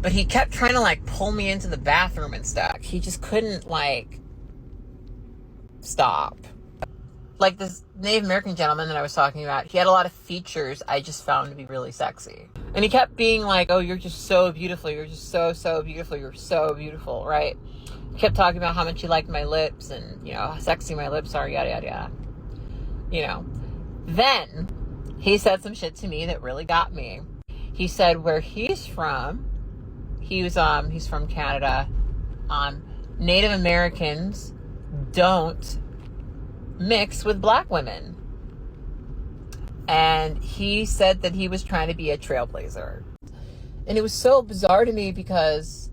But he kept trying to like pull me into the bathroom and stuff. He just couldn't like stop. Like this Native American gentleman that I was talking about, he had a lot of features I just found to be really sexy. And he kept being like, oh, you're just so beautiful. You're just so, so beautiful. You're so beautiful, right? He kept talking about how much he liked my lips and, you know, how sexy my lips are, yada, yada, yada. You know. Then he said some shit to me that really got me. He said where he's from, he's from Canada, Native Americans don't mix with black women. And he said that he was trying to be a trailblazer. And it was so bizarre to me because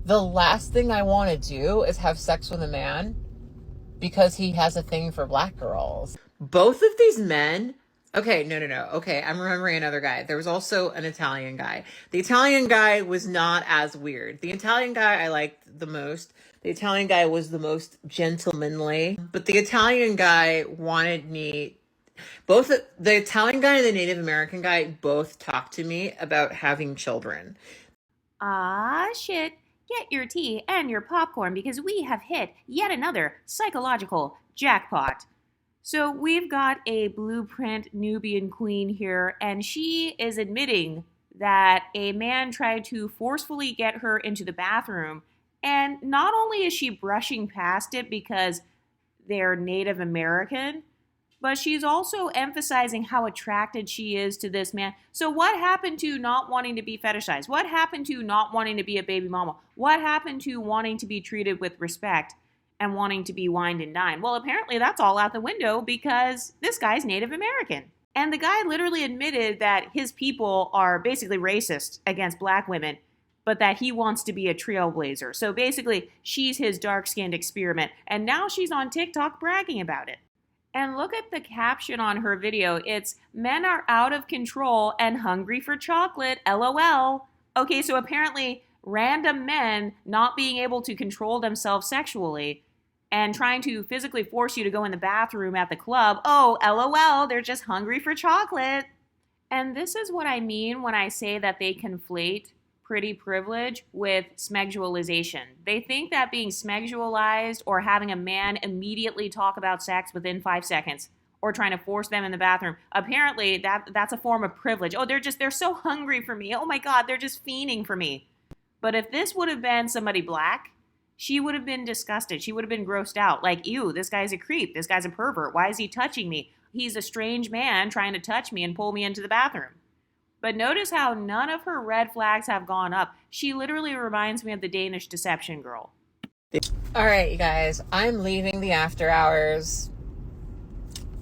the last thing I want to do is have sex with a man because he has a thing for black girls. Both of these men, okay, no. Okay, I'm remembering another guy. There was also an Italian guy. The Italian guy was not as weird. The Italian guy I liked the most. The Italian guy was the most gentlemanly. But the Italian guy wanted me... Both the Italian guy and the Native American guy both talked to me about having children. Ah, shit. Get your tea and your popcorn because we have hit yet another psychological jackpot. So we've got a blueprint Nubian queen here, and she is admitting that a man tried to forcefully get her into the bathroom, and not only is she brushing past it because they're Native American, but she's also emphasizing how attracted she is to this man. So what happened to not wanting to be fetishized? What happened to not wanting to be a baby mama? What happened to wanting to be treated with respect and wanting to be wined and dined? Well, apparently that's all out the window because this guy's Native American. And the guy literally admitted that his people are basically racist against black women, but that he wants to be a trailblazer. So basically, she's his dark-skinned experiment. And now she's on TikTok bragging about it. And look at the caption on her video. It's, men are out of control and hungry for chocolate, LOL. Okay, so apparently random men not being able to control themselves sexually and trying to physically force you to go in the bathroom at the club, oh, LOL, they're just hungry for chocolate. And this is what I mean when I say that they conflate pretty privilege with smegdualization. They think that being smegdualized or having a man immediately talk about sex within 5 seconds or trying to force them in the bathroom, apparently that's a form of privilege. Oh, they're so hungry for me. Oh my God, they're just fiending for me. But if this would have been somebody black, she would have been disgusted. She would have been grossed out. Like, ew, this guy's a creep. This guy's a pervert. Why is he touching me? He's a strange man trying to touch me and pull me into the bathroom. But notice how none of her red flags have gone up. She literally reminds me of the Danish deception girl. All right, you guys, I'm leaving the after hours.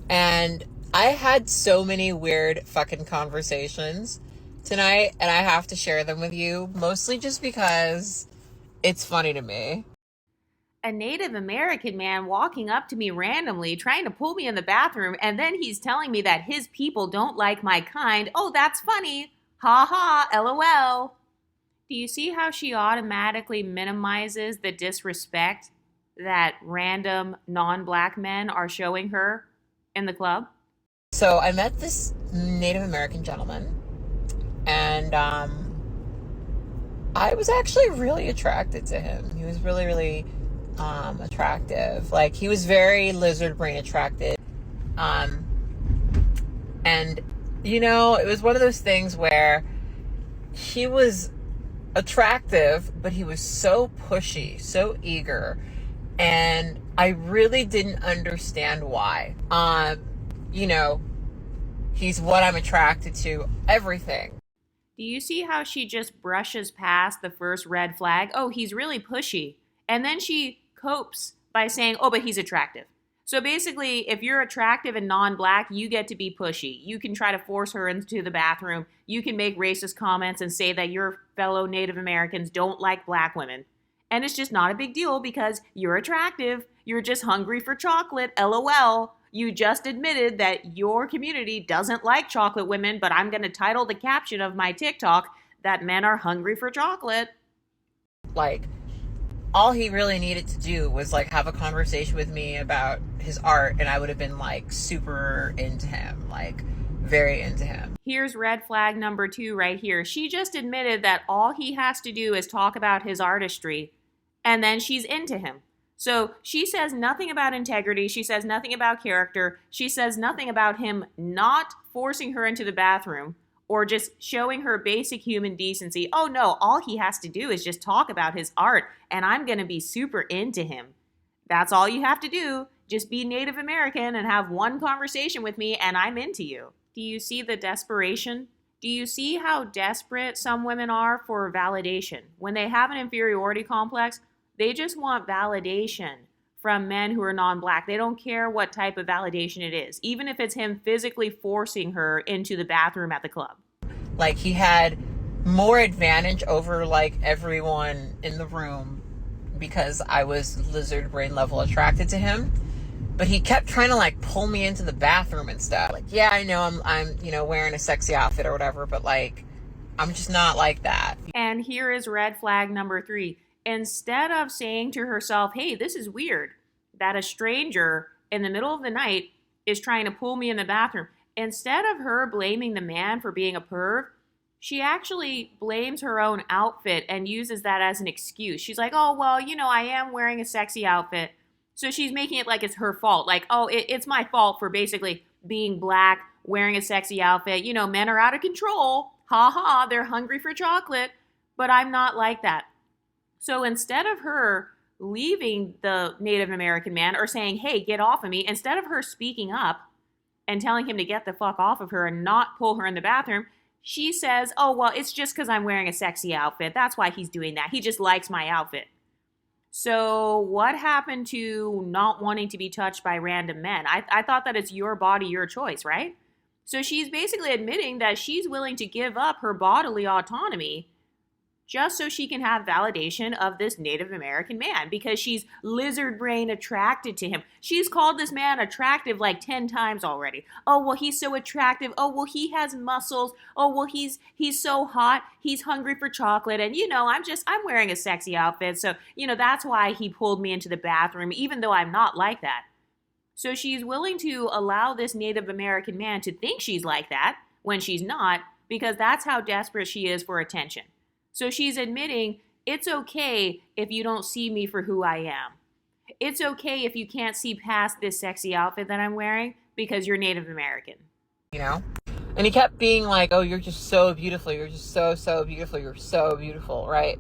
And I had so many weird fucking conversations tonight, and I have to share them with you, mostly just because it's funny to me. A Native American man walking up to me randomly, trying to pull me in the bathroom, and then he's telling me that his people don't like my kind. Oh, that's funny. Ha ha, LOL. Do you see how she automatically minimizes the disrespect that random non-black men are showing her in the club? So I met this Native American gentleman, and I was actually really attracted to him. He was really, really attractive. Like, he was very lizard brain attracted. And, you know, it was one of those things where he was attractive, but he was so pushy, so eager. And I really didn't understand why. You know, he's what I'm attracted to, everything. Do you see how she just brushes past the first red flag? Oh, he's really pushy. And then she copes by saying, oh, but he's attractive. So basically, if you're attractive and non-black, you get to be pushy. You can try to force her into the bathroom. You can make racist comments and say that your fellow Native Americans don't like black women. And it's just not a big deal because you're attractive. You're just hungry for chocolate, LOL. You just admitted that your community doesn't like chocolate women, but I'm going to title the caption of my TikTok that men are hungry for chocolate. Like, all he really needed to do was like have a conversation with me about his art, and I would have been like super into him. Like, very into him. Here's red flag number 2 right here. She just admitted that all he has to do is talk about his artistry, and then she's into him. So she says nothing about integrity. She says nothing about character. She says nothing about him not forcing her into the bathroom or just showing her basic human decency. Oh no, all he has to do is just talk about his art, and I'm going to be super into him. That's all you have to do. Just be Native American and have one conversation with me, and I'm into you. Do you see the desperation? Do you see how desperate some women are for validation? When they have an inferiority complex, they just want validation from men who are non-black. They don't care what type of validation it is, even if it's him physically forcing her into the bathroom at the club. Like, he had more advantage over, like, everyone in the room because I was lizard brain level attracted to him. But he kept trying to, like, pull me into the bathroom and stuff. Like, yeah, I know I'm wearing a sexy outfit or whatever, but, like, I'm just not like that. And here is red flag number 3. Instead of saying to herself, hey, this is weird that a stranger in the middle of the night is trying to pull me in the bathroom, instead of her blaming the man for being a perv, she actually blames her own outfit and uses that as an excuse. She's like, oh, well, I am wearing a sexy outfit. So she's making it like it's her fault. Like, oh, it's my fault for basically being black, wearing a sexy outfit. Men are out of control. Ha ha, they're hungry for chocolate. But I'm not like that. So instead of her leaving the Native American man or saying, hey, get off of me, instead of her speaking up and telling him to get the fuck off of her and not pull her in the bathroom, she says, oh, well, it's just because I'm wearing a sexy outfit. That's why he's doing that. He just likes my outfit. So what happened to not wanting to be touched by random men? I thought that it's your body, your choice, right? So she's basically admitting that she's willing to give up her bodily autonomy just so she can have validation of this Native American man because she's lizard brain attracted to him. She's called this man attractive like 10 times already. Oh, well, he's so attractive. Oh, well, he has muscles. Oh, well, he's so hot. He's hungry for chocolate. And, I'm wearing a sexy outfit. So, that's why he pulled me into the bathroom, even though I'm not like that. So she's willing to allow this Native American man to think she's like that when she's not, because that's how desperate she is for attention. So she's admitting it's okay if you don't see me for who I am. It's okay if you can't see past this sexy outfit that I'm wearing because you're Native American. And he kept being like, oh, you're just so beautiful. You're just so, so beautiful. You're so beautiful, right?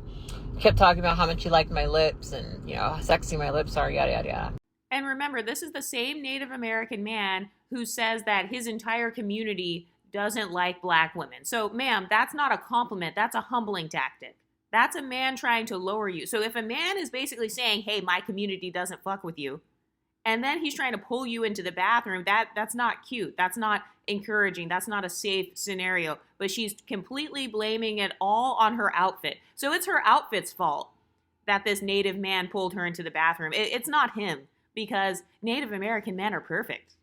He kept talking about how much he liked my lips and, how sexy my lips are, yada, yada, yada. And remember, this is the same Native American man who says that his entire community doesn't like black women. So, ma'am, that's not a compliment. That's a humbling tactic. That's a man trying to lower you. So if a man is basically saying, hey, my community doesn't fuck with you, and then he's trying to pull you into the bathroom, that's not cute. That's not encouraging. That's not a safe scenario. But she's completely blaming it all on her outfit. So it's her outfit's fault that this Native man pulled her into the bathroom. It's not him, because Native American men are perfect.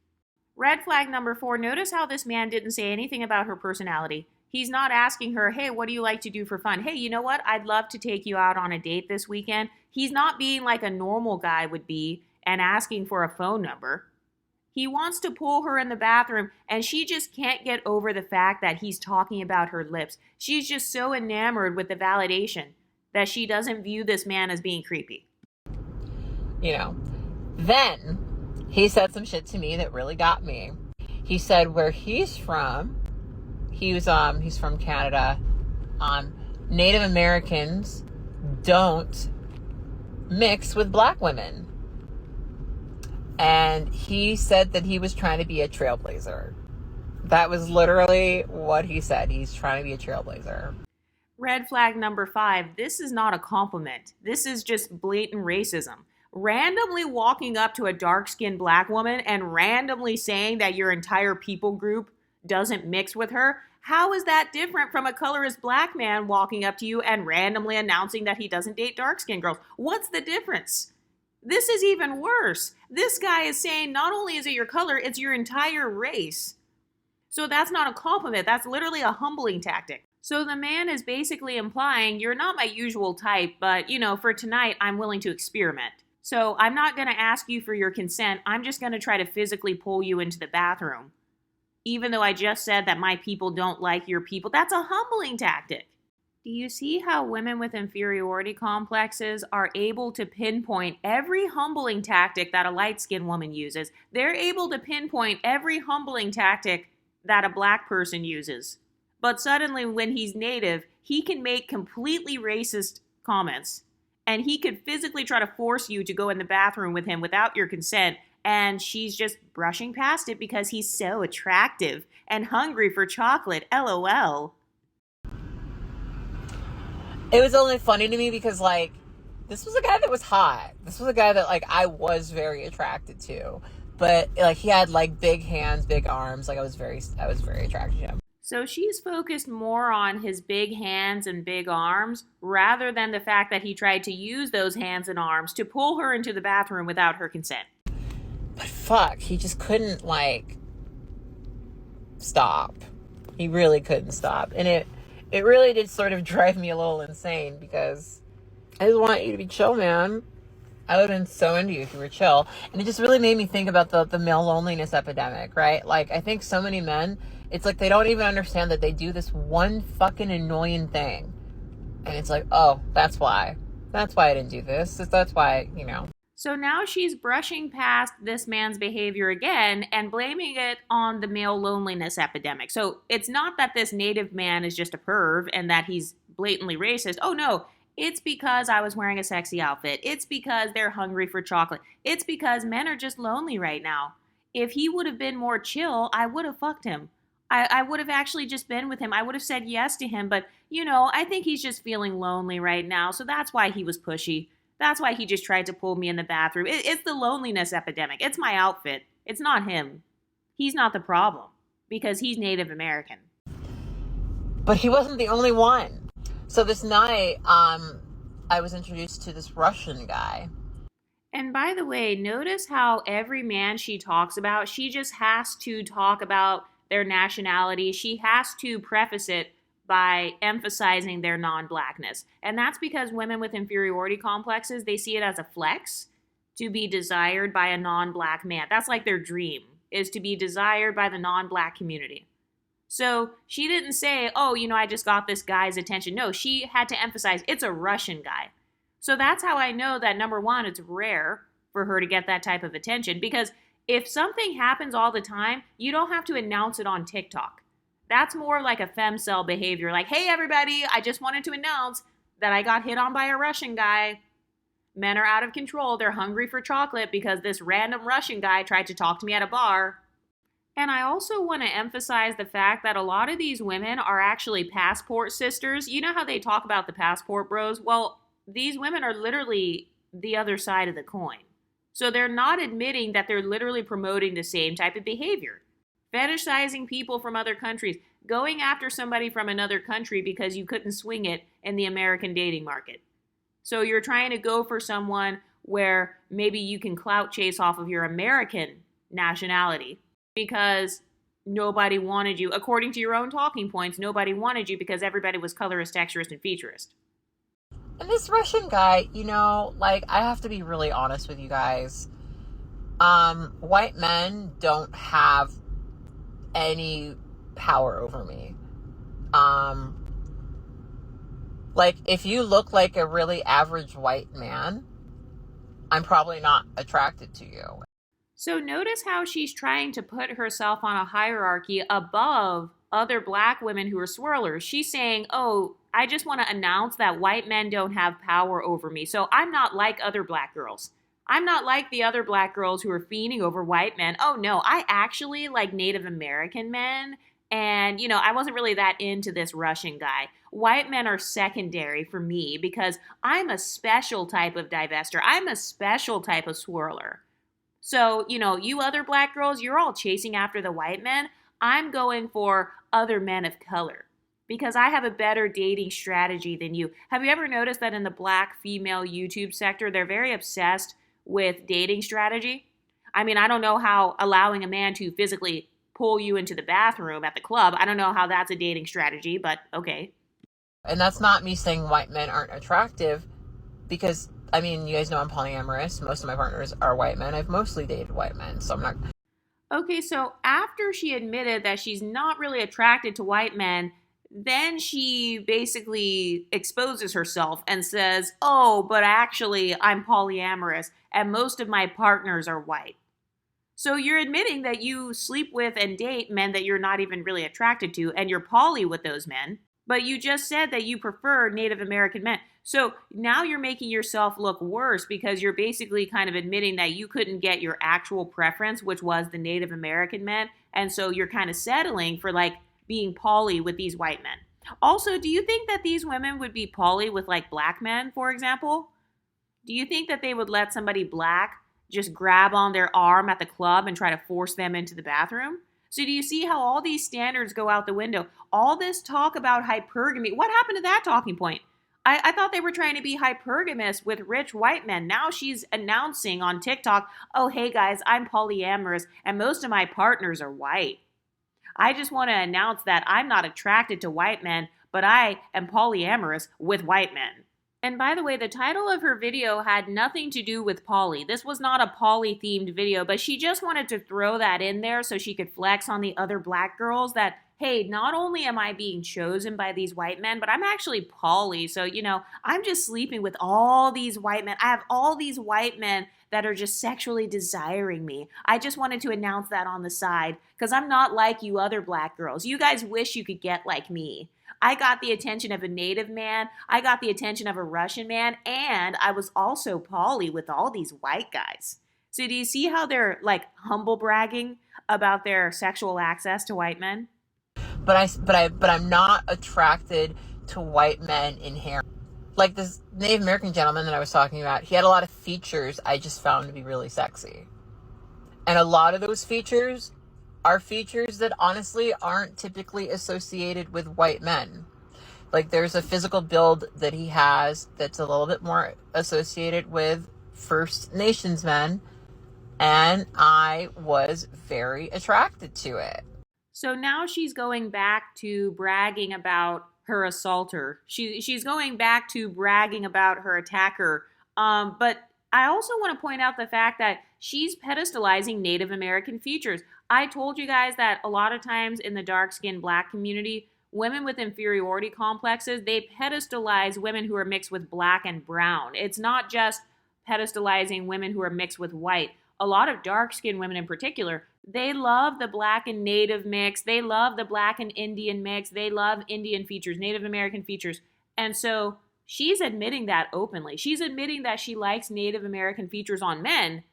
Red flag number 4, notice how this man didn't say anything about her personality. He's not asking her, hey, what do you like to do for fun? Hey, you know what? I'd love to take you out on a date this weekend. He's not being like a normal guy would be and asking for a phone number. He wants to pull her in the bathroom, and she just can't get over the fact that he's talking about her lips. She's just so enamored with the validation that she doesn't view this man as being creepy. Then he said some shit to me that really got me. He said where he's from, he's from Canada. Native Americans don't mix with black women. And he said that he was trying to be a trailblazer. That was literally what he said. He's trying to be a trailblazer. Red flag number 5, this is not a compliment. This is just blatant racism. Randomly walking up to a dark-skinned black woman and randomly saying that your entire people group doesn't mix with her, how is that different from a colorist black man walking up to you and randomly announcing that he doesn't date dark-skinned girls? What's the difference? This is even worse. This guy is saying not only is it your color, it's your entire race. So that's not a compliment. That's literally a humbling tactic. So the man is basically implying, you're not my usual type, but, for tonight, I'm willing to experiment. So I'm not going to ask you for your consent. I'm just going to try to physically pull you into the bathroom, even though I just said that my people don't like your people. That's a humbling tactic. Do you see how women with inferiority complexes are able to pinpoint every humbling tactic that a light-skinned woman uses? They're able to pinpoint every humbling tactic that a black person uses. But suddenly, when he's native, he can make completely racist comments. And he could physically try to force you to go in the bathroom with him without your consent. And she's just brushing past it because he's so attractive and hungry for chocolate. LOL. It was only funny to me because, like, this was a guy that was hot. This was a guy that, like, I was very attracted to. But, like, he had, like, big hands, big arms. Like, I was very attracted to him. So she's focused more on his big hands and big arms rather than the fact that he tried to use those hands and arms to pull her into the bathroom without her consent. But fuck, he just couldn't, like, stop. He really couldn't stop. And it really did sort of drive me a little insane because I just want you to be chill, man. I would have been so into you if you were chill. And it just really made me think about the male loneliness epidemic, right? Like, I think so many men, it's like they don't even understand that they do this one fucking annoying thing. And it's like, oh, that's why. That's why I didn't do this. That's why, you know. So now she's brushing past this man's behavior again and blaming it on the male loneliness epidemic. So it's not that this native man is just a perv and that he's blatantly racist. Oh no, it's because I was wearing a sexy outfit. It's because they're hungry for chocolate. It's because men are just lonely right now. If he would have been more chill, I would have fucked him. I would have actually just been with him. I would have said yes to him. But, you know, I think he's just feeling lonely right now. So that's why he was pushy. That's why he just tried to pull me in the bathroom. It's the loneliness epidemic. It's my outfit. It's not him. He's not the problem because he's Native American. But he wasn't the only one. So this night, I was introduced to this Russian guy. And by the way, notice how every man she talks about, she just has to talk about their nationality. She has to preface it by emphasizing their non-blackness. And that's because women with inferiority complexes, they see it as a flex to be desired by a non-black man. That's like their dream, is to be desired by the non-black community. So she didn't say, oh, you know, I just got this guy's attention. No, she had to emphasize it's a Russian guy. So that's how I know that, number one, it's rare for her to get that type of attention, because if something happens all the time, you don't have to announce it on TikTok. That's more like a femcel behavior. Like, hey, everybody, I just wanted to announce that I got hit on by a Russian guy. Men are out of control. They're hungry for chocolate because this random Russian guy tried to talk to me at a bar. And I also want to emphasize the fact that a lot of these women are actually passport sisters. You know how they talk about the passport bros? Well, these women are literally the other side of the coin. So they're not admitting that they're literally promoting the same type of behavior. Fetishizing people from other countries, going after somebody from another country because you couldn't swing it in the American dating market. So you're trying to go for someone where maybe you can clout chase off of your American nationality because nobody wanted you. According to your own talking points, nobody wanted you because everybody was colorist, texturist, and featurist. And this Russian guy, you know, like, I have to be really honest with you guys. White men don't have any power over me. Like, if you look like a really average white man, I'm probably not attracted to you. So notice how she's trying to put herself on a hierarchy above other black women who are swirlers. She's saying, oh, I just want to announce that white men don't have power over me. So I'm not like other black girls. I'm not like the other black girls who are fiending over white men. Oh no, I actually like Native American men. And, you know, I wasn't really that into this Russian guy. White men are secondary for me because I'm a special type of divester. I'm a special type of swirler. So, you know, you other black girls, you're all chasing after the white men. I'm going for other men of color because I have a better dating strategy than you. Have you ever noticed that in the black female YouTube sector, they're very obsessed with dating strategy? I mean, I don't know how allowing a man to physically pull you into the bathroom at the club, I don't know how that's a dating strategy, but okay. And that's not me saying white men aren't attractive because, I mean, you guys know I'm polyamorous. Most of my partners are white men. I've mostly dated white men, so I'm not... Okay, so after she admitted that she's not really attracted to white men, then she basically exposes herself and says, "Oh, but actually, I'm polyamorous and most of my partners are white." So you're admitting that you sleep with and date men that you're not even really attracted to, and you're poly with those men, but you just said that you prefer Native American men. So now you're making yourself look worse because you're basically kind of admitting that you couldn't get your actual preference, which was the Native American men. And so you're kind of settling for like being poly with these white men. Also, do you think that these women would be poly with like black men, for example? Do you think that they would let somebody black just grab on their arm at the club and try to force them into the bathroom? So do you see how all these standards go out the window? All this talk about hypergamy, what happened to that talking point? I thought they were trying to be hypergamous with rich white men. Now she's announcing on TikTok, "Oh, hey guys, I'm polyamorous and most of my partners are white." I just want to announce that I'm not attracted to white men, but I am polyamorous with white men. And by the way, the title of her video had nothing to do with poly. This was not a poly themed video, but she just wanted to throw that in there so she could flex on the other black girls that, hey, not only am I being chosen by these white men, but I'm actually poly. So, I'm just sleeping with all these white men. I have all these white men that are just sexually desiring me. I just wanted to announce that on the side because I'm not like you other black girls. You guys wish you could get like me. I got the attention of a native man, I got the attention of a Russian man, and I was also poly with all these white guys. So do you see how they're like humble bragging about their sexual access to white men? But I'm not attracted to white men inherently. Like this Native American gentleman that I was talking about, he had a lot of features I just found to be really sexy. And a lot of those features are features that honestly aren't typically associated with white men. Like there's a physical build that he has that's a little bit more associated with First Nations men, and I was very attracted to it. So now she's going back to bragging about her assaulter. She's going back to bragging about her attacker. But I also want to point out the fact that she's pedestalizing Native American features. I told you guys that a lot of times in the dark-skinned black community, women with inferiority complexes, they pedestalize women who are mixed with black and brown. It's not just pedestalizing women who are mixed with white. A lot of dark-skinned women in particular, they love the black and native mix. They love the black and Indian mix. They love Indian features, Native American features. And so she's admitting that openly. She's admitting that she likes Native American features on men.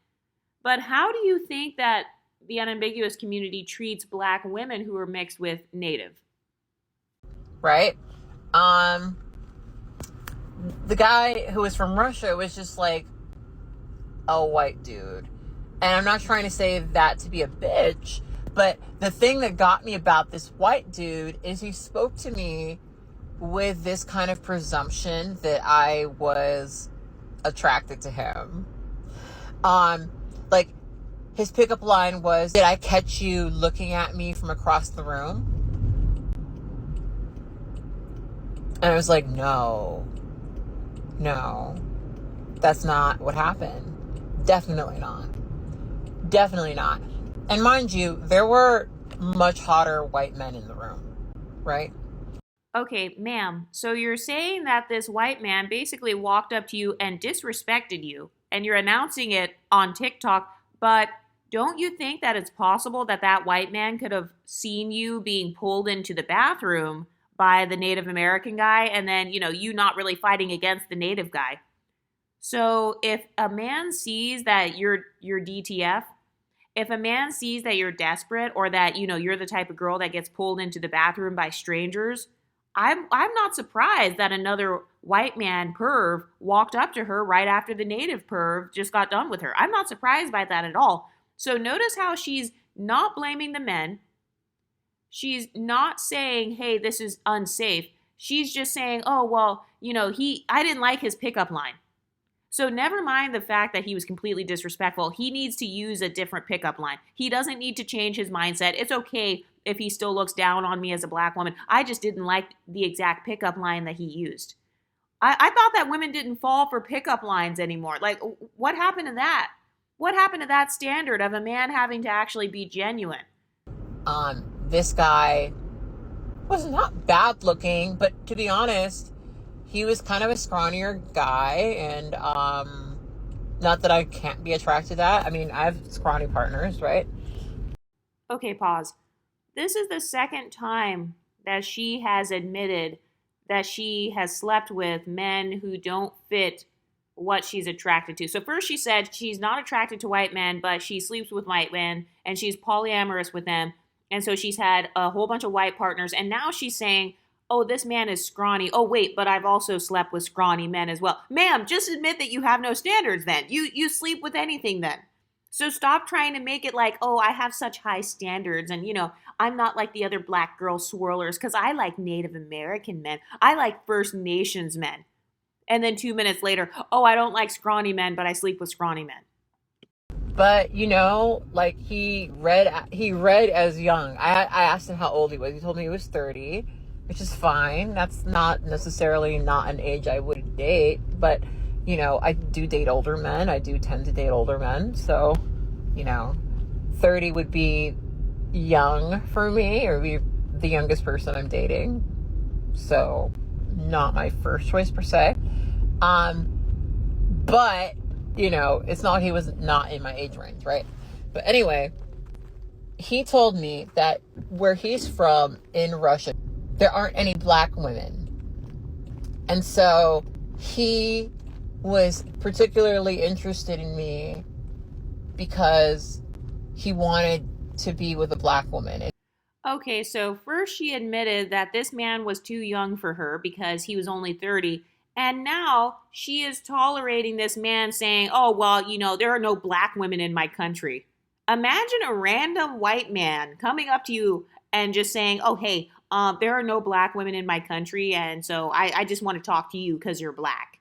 But how do you think that the unambiguous community treats black women who are mixed with native? Right? The guy who was from Russia was just like a white dude. And I'm not trying to say that to be a bitch, but the thing that got me about this white dude is he spoke to me with this kind of presumption that I was attracted to him. Like his pickup line was, "Did I catch you looking at me from across the room?" And I was like, no, that's not what happened. Definitely not. Definitely not. And mind you, there were much hotter white men in the room, right? Okay, ma'am, so you're saying that this white man basically walked up to you and disrespected you, and you're announcing it on TikTok, but don't you think that it's possible that that white man could have seen you being pulled into the bathroom by the Native American guy, and then, you not really fighting against the native guy? So if a man sees that you're DTF, if a man sees that you're desperate or that, you're the type of girl that gets pulled into the bathroom by strangers, I'm not surprised that another white man perv walked up to her right after the native perv just got done with her. I'm not surprised by that at all. So notice how she's not blaming the men. She's not saying, "Hey, this is unsafe." She's just saying, "Oh, well, I didn't like his pickup line." So never mind the fact that he was completely disrespectful. He needs to use a different pickup line. He doesn't need to change his mindset. It's okay if he still looks down on me as a black woman. I just didn't like the exact pickup line that he used. I thought that women didn't fall for pickup lines anymore. Like, what happened to that? What happened to that standard of a man having to actually be genuine? This guy was not bad looking, but to be honest, he was kind of a scrawnier guy, and not that I can't be attracted to that. I mean, I have scrawny partners, right? Okay, pause. This is the second time that she has admitted that she has slept with men who don't fit what she's attracted to. So first she said she's not attracted to white men, but she sleeps with white men and she's polyamorous with them. And so she's had a whole bunch of white partners. And now she's saying, oh, this man is scrawny. Oh, wait, but I've also slept with scrawny men as well. Ma'am, just admit that you have no standards then. You sleep with anything then. So stop trying to make it like, oh, I have such high standards and, I'm not like the other black girl swirlers because I like Native American men. I like First Nations men. And then 2 minutes later, oh, I don't like scrawny men, but I sleep with scrawny men. But like he read as young. I asked him how old he was. He told me he was 30, which is fine. That's not necessarily not an age I would date, but I do date older men. I do tend to date older men. So, 30 would be young for me, or be the youngest person I'm dating. So, not my first choice per se. But, it's not, he was not in my age range, right? But anyway, he told me that where he's from in Russia, there aren't any black women. And so he was particularly interested in me because he wanted to be with a black woman. Okay, so first she admitted that this man was too young for her because he was only 30. And now she is tolerating this man saying, oh, well, there are no black women in my country. Imagine a random white man coming up to you and just saying, oh, hey, there are no black women in my country. And so I just want to talk to you because you're black.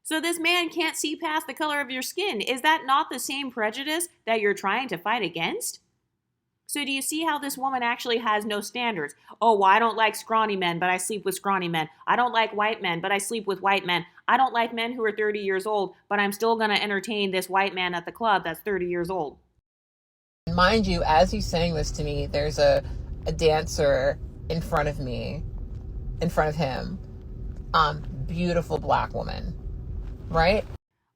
So this man can't see past the color of your skin. Is that not the same prejudice that you're trying to fight against? So do you see how this woman actually has no standards? Oh, well, I don't like scrawny men, but I sleep with scrawny men. I don't like white men, but I sleep with white men. I don't like men who are 30 years old, but I'm still going to entertain this white man at the club that's 30 years old. Mind you, as he's saying this to me, there's a dancer in front of me, in front of him. Beautiful black woman. Right?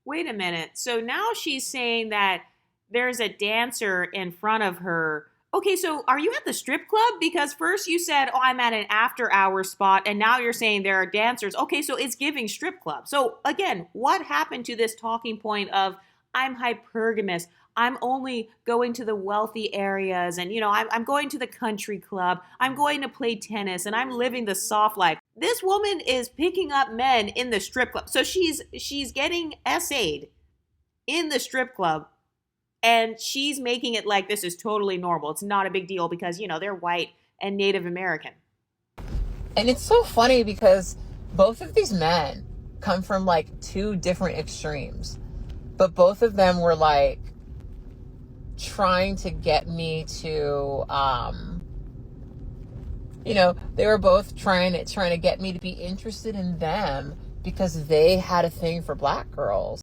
Wait a minute. So now she's saying that there's a dancer in front of her. Okay, so are you at the strip club? Because first you said, oh, I'm at an after hour spot, and now you're saying there are dancers. Okay, so it's giving strip club. So again, what happened to this talking point of I'm hypergamous? I'm only going to the wealthy areas, and I'm going to the country club. I'm going to play tennis, and I'm living the soft life. This woman is picking up men in the strip club. So she's getting essayed in the strip club, and she's making it like this is totally normal. It's not a big deal because, they're white and Native American. And it's so funny because both of these men come from like two different extremes, but both of them were like trying to get me to, they were both trying to get me to be interested in them because they had a thing for black girls.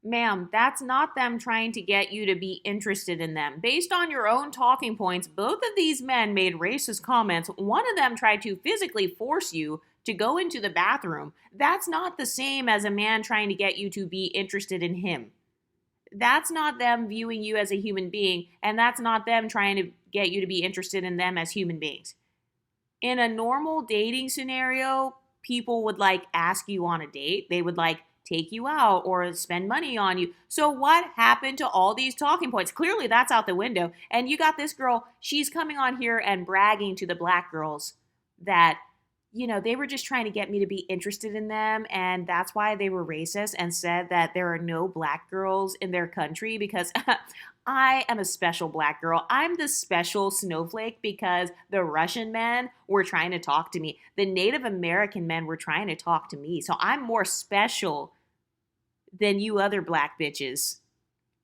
Ma'am, that's not them trying to get you to be interested in them. Based on your own talking points, both of these men made racist comments. One of them tried to physically force you to go into the bathroom. That's not the same as a man trying to get you to be interested in him. That's not them viewing you as a human being, and that's not them trying to get you to be interested in them as human beings. In a normal dating scenario, people would ask you on a date. They would take you out or spend money on you. So what happened to all these talking points? Clearly that's out the window. And you got this girl, she's coming on here and bragging to the black girls that, they were just trying to get me to be interested in them. And that's why they were racist and said that there are no black girls in their country because I am a special black girl. I'm the special snowflake because the Russian men were trying to talk to me. The Native American men were trying to talk to me. So I'm more special than you other black bitches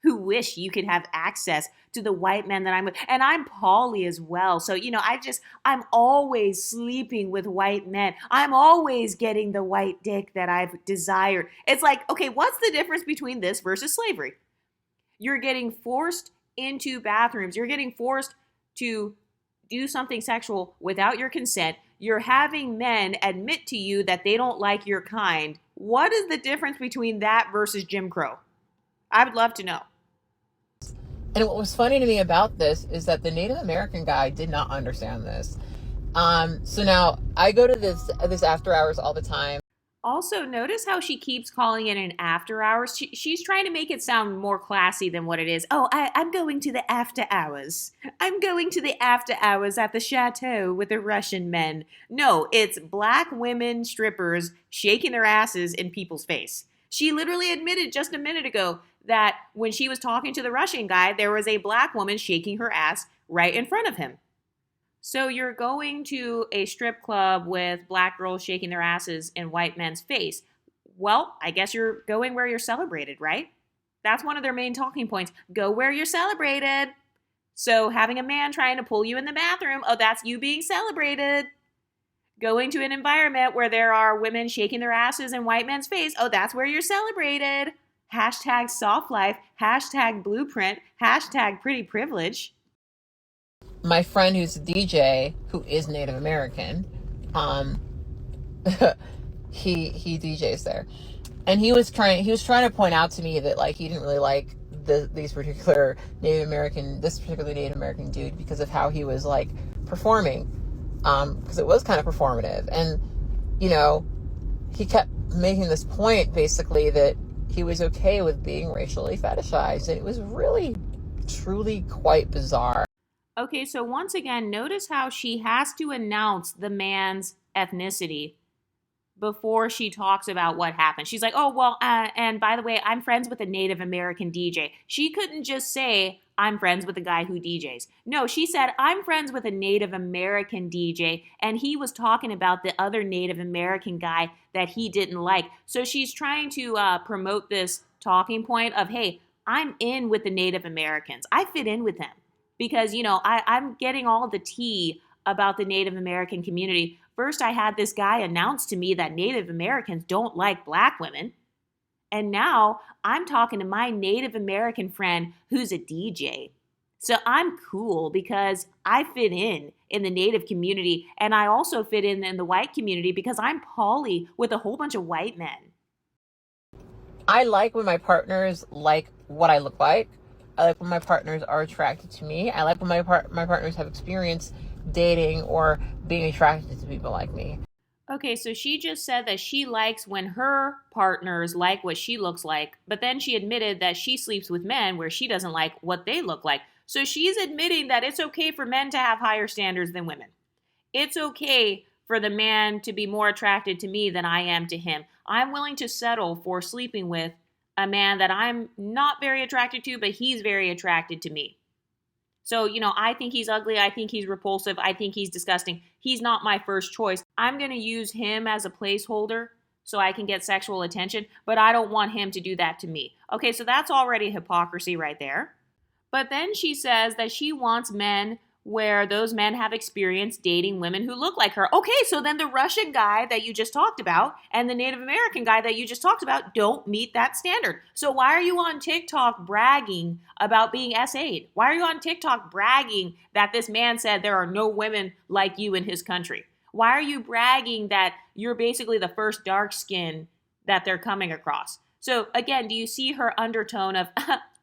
who wish you could have access to the white men that I'm with. And I'm poly as well. So, I'm always sleeping with white men. I'm always getting the white dick that I've desired. It's like, okay, what's the difference between this versus slavery? You're getting forced into bathrooms. You're getting forced to do something sexual without your consent. You're having men admit to you that they don't like your kind. What is the difference between that versus Jim Crow? I would love to know. And what was funny to me about this is that the Native American guy did not understand this. So now I go to this after hours all the time. Also, notice how she keeps calling it an after hours. She's trying to make it sound more classy than what it is. Oh, I'm going to the after hours. I'm going to the after hours at the chateau with the Russian men. No, it's black women strippers shaking their asses in people's face. She literally admitted just a minute ago that when she was talking to the Russian guy, there was a black woman shaking her ass right in front of him. So you're going to a strip club with black girls shaking their asses in white men's face. Well, I guess you're going where you're celebrated, right? That's one of their main talking points. Go where you're celebrated. So having a man trying to pull you in the bathroom, oh, that's you being celebrated. Going to an environment where there are women shaking their asses in white men's face, oh, that's where you're celebrated. Hashtag soft life, hashtag blueprint, hashtag pretty privilege. My friend who's a DJ who is Native American, he DJs there, and he was trying to point out to me that like he didn't really like this particular Native American dude because of how he was like performing, because it was kind of performative, and you know he kept making this point basically that he was okay with being racially fetishized, and it was really truly quite bizarre. Okay, so once again, notice how she has to announce the man's ethnicity before she talks about what happened. She's like, oh, well, and by the way, I'm friends with a Native American DJ. She couldn't just say, I'm friends with a guy who DJs. No, she said, I'm friends with a Native American DJ, and he was talking about the other Native American guy that he didn't like. So she's trying to promote this talking point of, hey, I'm in with the Native Americans. I fit in with them. Because, I'm getting all the tea about the Native American community. First, I had this guy announce to me that Native Americans don't like black women. And now I'm talking to my Native American friend who's a DJ. So I'm cool because I fit in the Native community. And I also fit in the white community because I'm poly with a whole bunch of white men. I like when my partners like what I look like. I like when my partners are attracted to me. I like when my partners have experience dating or being attracted to people like me. Okay, so she just said that she likes when her partners like what she looks like, but then she admitted that she sleeps with men where she doesn't like what they look like. So she's admitting that it's okay for men to have higher standards than women. It's okay for the man to be more attracted to me than I am to him. I'm willing to settle for sleeping with a man that I'm not very attracted to, but he's very attracted to me. So, I think he's ugly. I think he's repulsive. I think he's disgusting. He's not my first choice. I'm going to use him as a placeholder so I can get sexual attention, but I don't want him to do that to me. Okay, so that's already hypocrisy right there. But then she says that she wants men where those men have experience dating women who look like her. Okay, so then the Russian guy that you just talked about and the Native American guy that you just talked about don't meet that standard. So why are you on TikTok bragging about being SA'd? Why are you on TikTok bragging that this man said there are no women like you in his country? Why are you bragging that you're basically the first dark skin that they're coming across? So again, do you see her undertone of,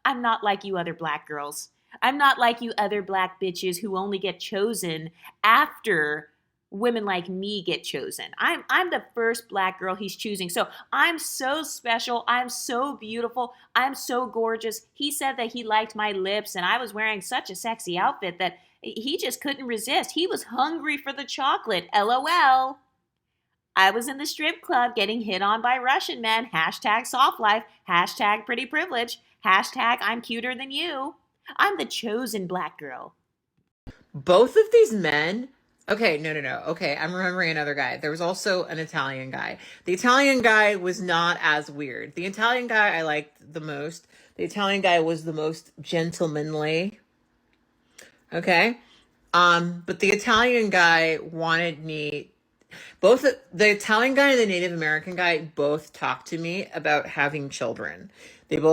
I'm not like you other black girls. I'm not like you other black bitches who only get chosen after women like me get chosen. I'm the first black girl he's choosing. So I'm so special. I'm so beautiful. I'm so gorgeous. He said that he liked my lips and I was wearing such a sexy outfit that he just couldn't resist. He was hungry for the chocolate. LOL. I was in the strip club getting hit on by Russian men. Hashtag soft life. Hashtag pretty privilege. Hashtag I'm cuter than you. I'm the chosen black girl. Both of these men. Okay, no. Okay, I'm remembering another guy. There was also an Italian guy. The Italian guy was not as weird. The Italian guy I liked the most. The Italian guy was the most gentlemanly. Okay? But the Italian guy wanted me. Both the Italian guy and the Native American guy both talked to me about having children. They both.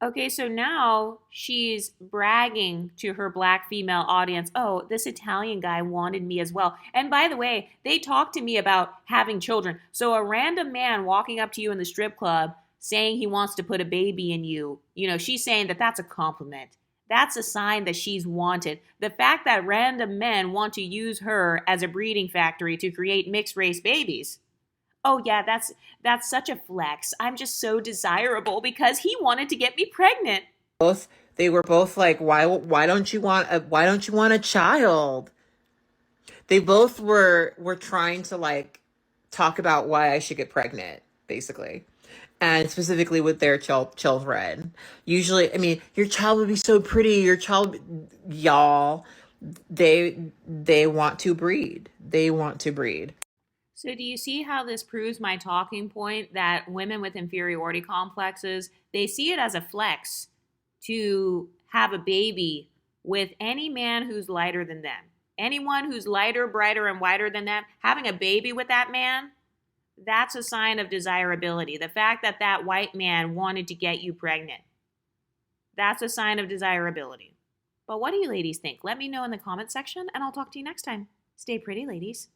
Okay, so now she's bragging to her black female audience, oh, this Italian guy wanted me as well. And by the way, they talked to me about having children. So a random man walking up to you in the strip club saying he wants to put a baby in you, she's saying that that's a compliment. That's a sign that she's wanted. The fact that random men want to use her as a breeding factory to create mixed race babies. Oh yeah, that's such a flex. I'm just so desirable because he wanted to get me pregnant. Both they were both like, why don't you want a child? They both were trying to like talk about why I should get pregnant, basically. And specifically with their children. Usually, I mean, your child would be so pretty. Y'all, they want to breed. They want to breed. So do you see how this proves my talking point that women with inferiority complexes, they see it as a flex to have a baby with any man who's lighter than them. Anyone who's lighter, brighter, and whiter than them, having a baby with that man, that's a sign of desirability. The fact that that white man wanted to get you pregnant, that's a sign of desirability. But what do you ladies think? Let me know in the comment section, and I'll talk to you next time. Stay pretty, ladies.